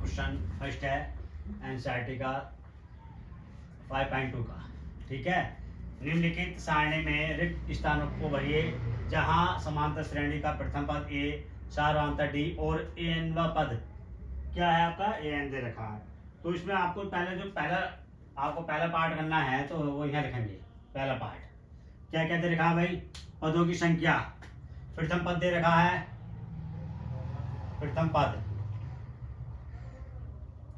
Question first है NCERT का 5.2 का। ठीक है, निम्नलिखित सारणी में रिक्त स्थानों को भरिए जहां समांतर श्रेणी का प्रथम पद ए, सार्वधातुक डी और एन व पद क्या है आपका एन दे रखा है। तो इसमें आपको पहला पार्ट करना है तो वो यहाँ लिखेंगे। पहला पार्ट क्या क्या दे रखा है भाई, पदों की संख्या। प्रथम पद दे रखा है, प्रथम पद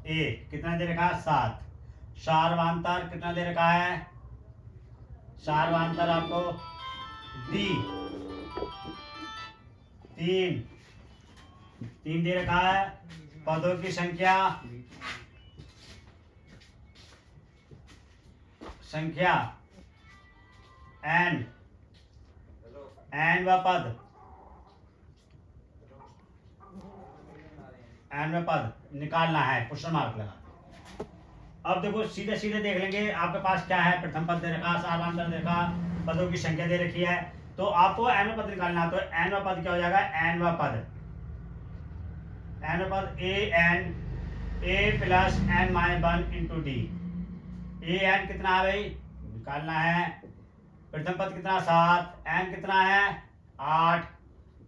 ए कितना दे रखा है 7। सार्वधातुक कितना दे रखा है, सार्वधातुक आपको डी 3 दे रखा है। पदों की संख्या एन व पद निकालना है, क्वेश्चन मार्क लगा। अब देखो सीधे सीधे देख लेंगे आपके पास क्या है। प्रथम पद दे रखा, सार्वधातुक दे रखा, पदों की संख्या दे रखी है, तो आपको एन व पद निकालना है। तो एन व पद क्या हो जाएगा, एन व पद a plus n minus 1 into d. A n कितना है भाई निकालना है। प्रथम पद कितना 7, एन कितना है 8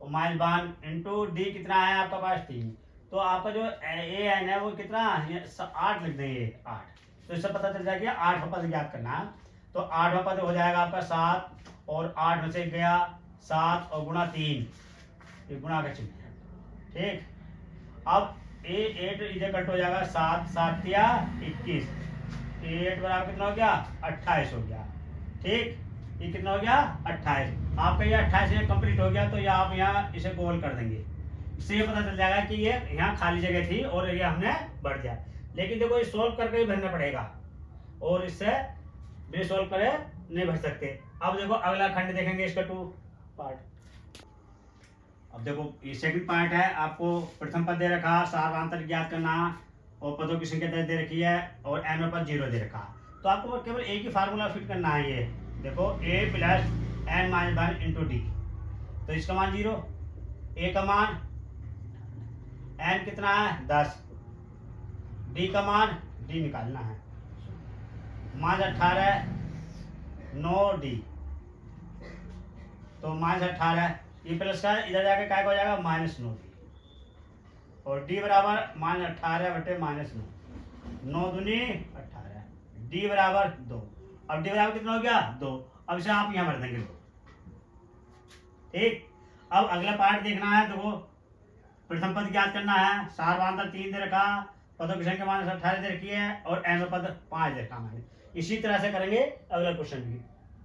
और माइनस 1 इंटू डी कितना है आपका पास 3। तो आपका जो ए एन है वो कितना 8 लिख देंगे 8। तो इससे पता चल जाएगा 8वां पद ज्ञात करना है। तो 8वां पद हो जाएगा आपका 7 और 8 में से गया 7 और गुणा 3, ये गुणा का चिन्ह है। ठीक, अब ए 8 इक्वल हो जाएगा 7 7 या 21। 8 बराबर कितना हो गया 28 हो गया। ठीक, ये कितना हो गया 28। आपका ये 28 कंप्लीट हो गया। तो ये आप यहाँ इसे गोल कर देंगे। इससे ये पता चल जाएगा कि ये यहाँ खाली जगह थी और ये हमने बढ़ दिया। लेकिन देखो ये सोल्व करके ही भरना पड़ेगा और इससे भी सोल्व करे नहीं भर सकते। अब देखो अगला खंड देखेंगे इसका 2 पार्ट। अब देखो ये सेकंड पार्ट है। आपको प्रथम पद दे रखा, सार्वधातुक ज्ञात करना और पदों की संख्या दे रखी है और एन पद 0 दे रखा। तो आपको केवल एक ही फार्मूला फिट करना है। ये देखो a plus n minus 1 into d. तो इसका मान 0, ए का मान एन कितना है 10, डी का मान डी निकालना है माइनस 18 9 डी। तो माइनस 18 ये प्लस का इधर जाके क्या हो जाएगा माइनस 9 डी और डी बराबर माइनस 18 बटे माइनस 9, 9 दूनी 18, डी बराबर 2। अब डी बराबर कितना हो गया 2। अब इसे आप यहाँ भर देंगे 2। ठीक, अब अगला पार्ट देखना है। देखो प्रथम पद ज्ञात करना है, सार्वधातुक 3 दे रखा, पदों की संख्या माइनस 18 दे रखी है और एन पद 5 दे रखा मैंने। इसी तरह से करेंगे अगला क्वेश्चन भी।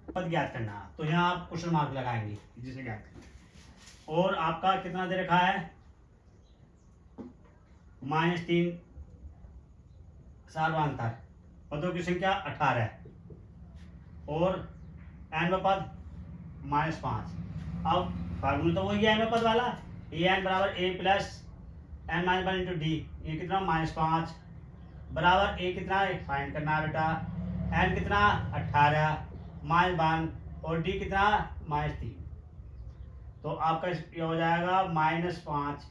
पद ज्ञात करना है तो यहाँ आप क्वेश्चन मार्क लगाएंगे जिसे ज्ञात करें। और आपका कितना दे रखा है -3 सार्वधातुक, पदों की संख्या 18 और एन पद -5। अब फार्मूला तो वही है एन पद वाला, ए एन बराबर a plus n minus 1 into d. ये कितना -5 बराबर ए कितना फाइंड करना है बेटा, एन कितना 18 माइनस 1 और डी कितना -3। तो आपका ये हो जाएगा -5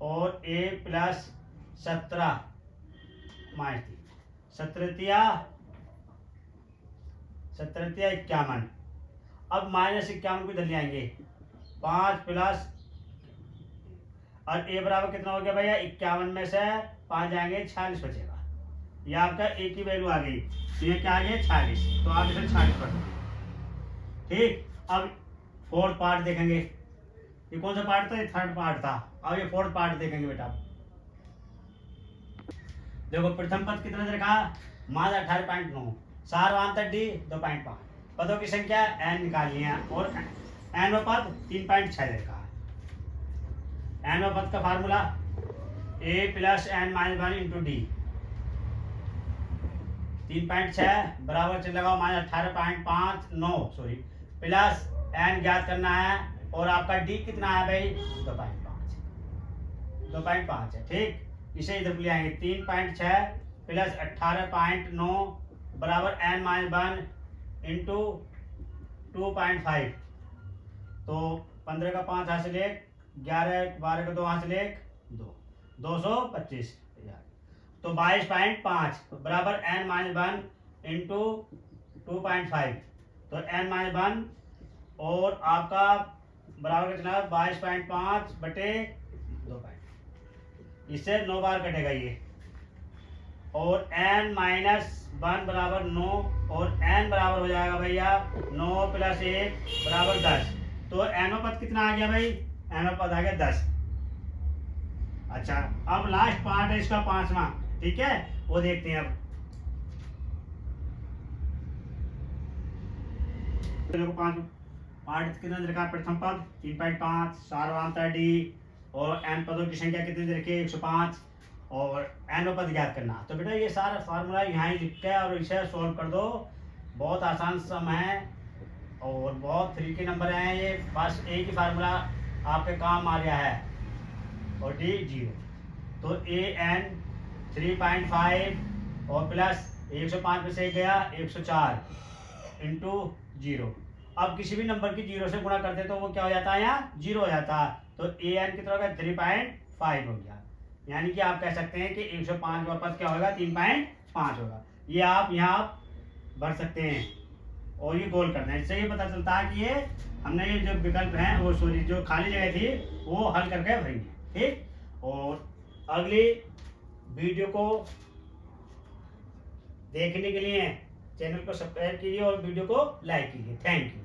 और ए प्लस 17 -3, 17 51। अब -51 को इधर ले आएंगे 5 प्लस और ए बराबर कितना हो गया भैया 51 में से 5 जाएंगे 46 बचेगा। ये आपका ए की वैल्यू आ गई। तो ये क्या आ गया 46। तो आप इसे 46 कर देंगे। ठीक, अब फोर्थ पार्ट देखेंगे। ये कौन सा पार्ट था, ये थर्ड पार्ट था। अब ये फोर्थ पार्ट देखेंगे बेटा। देखो प्रथम पद कितना दे रखा माइनस 18.9, सार्वधातुक डी 2.5, पदों की संख्या एन निकालनी है और एन व पद 3.6 दे रखा। एन व पद का formula a plus n minus 1 into d. 3.6 बराबर चल लगाओ -18.5 सॉरी प्लस एन ज्ञात करना है और आपका डी कितना है भाई 2.5 है। ठीक, इसे इधर ले आएंगे 3.6 प्लस 18.9 बराबर एन माइनस 1 इंटू 2.5। तो 15 का 5 हासिल 1, 11 12 का 2 हासिल 1 2, 225। तो 22.5 बराबर n माइनस 1 इंटू 2.5। तो n माइनस 1 और आपका बराबर कितना है 22.5 बटे 2। इससे 9 बार कटेगा ये। और n माइनस 1 बराबर 9 और n बराबर हो जाएगा भैया 9 प्लस 1 बराबर 10। तो n पद कितना आ गया भाई? n पद आ गया 10। अच्छा, अब लास्ट पार्ट है इसका 5वां, ठीक है, वो देखते हैं अब। देखो 5 पार्ट कितना रखा? प्रथम पद 3.5, सार्वधातुक डी, और n पदों की संख्या कितनी दे रखी है? 105, और n पद ज्ञात करना। तो बेटा ये सारा फार्मूला यहाँ ही लिख के और इसे सॉल्व कर दो। बहुत आसान सम है और बहुत फ्री नंबर हैं ये। बस एक ही फार्मूला आपके काम आ गया है और डी 0। तो ए एन 3.5 और प्लस 105 में से गया 104 इंटू 0। अब किसी भी नंबर की 0 से गुणा करते तो वो क्या हो जाता है? यहाँ 0 हो जाता। तो ए एन कितना होगा? 3.5 हो गया। यानी कि आप कह सकते हैं कि 105 का पद क्या होगा? 3.5 होगा। ये आप यहाँ भर सकते हैं और ये गोल करना है। इससे ये पता चलता है कि ये हमने ये जो विकल्प हैं वो सॉरी जो खाली जगह थी वो हल करके भरेंगे। ठीक, और अगली वीडियो को देखने के लिए चैनल को सब्सक्राइब कीजिए और वीडियो को लाइक कीजिए। Thank you.